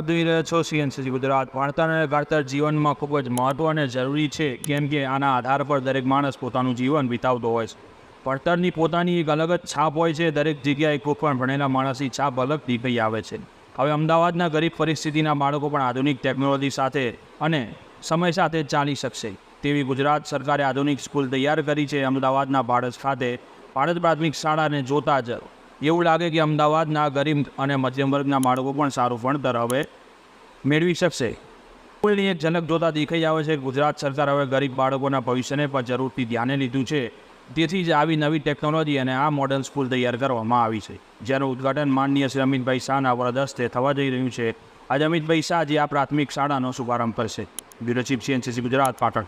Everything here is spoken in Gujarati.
આપ જોઈ રહ્યા છો સીએનસીસી ગુજરાત. ભણતર અને ગણતર જીવનમાં ખૂબ જ મહત્વ અને જરૂરી છે, કેમ કે આના આધાર પર દરેક માણસ પોતાનું જીવન વિતાવતો હોય છે. ભણતરની પોતાની એક અલગ જ છાપ હોય છે. દરેક જગ્યાએ કોઈ પણ ભણેલા માણસની છાપ અલગ દેખાઈ આવે છે. હવે અમદાવાદના ગરીબ પરિસ્થિતિના બાળકો પણ આધુનિક ટેકનોલોજી સાથે અને સમય સાથે ચાલી શકશે તેવી ગુજરાત સરકારે આધુનિક સ્કૂલ તૈયાર કરી છે. અમદાવાદના ભાડજ ખાતે ભારત પ્રાથમિક શાળાને જોતા જ એવું લાગે કે અમદાવાદના ગરીબ અને મધ્યમ વર્ગના બાળકો પણ સારું ભણતર હવે મેળવી શકશે. સ્કૂલની એક ઝલક જોતા દેખાઈ આવે છે. ગુજરાત સરકાર હવે ગરીબ બાળકોના ભવિષ્યને પણ જરૂરથી ધ્યાને લીધું છે. તેથી જ આવી નવી ટેકનોલોજી અને આ મોડલ સ્કૂલ તૈયાર કરવામાં આવી છે, જેનું ઉદ્ઘાટન માનનીય શ્રી અમિતભાઈ શાહના વરદ હસ્તે થવા જઈ રહ્યું છે. આજે અમિતભાઈ શાહ જે આ પ્રાથમિક શાળાનો શુભારંભ કરશે. Bureau chief CNCC Gujarat, Patan.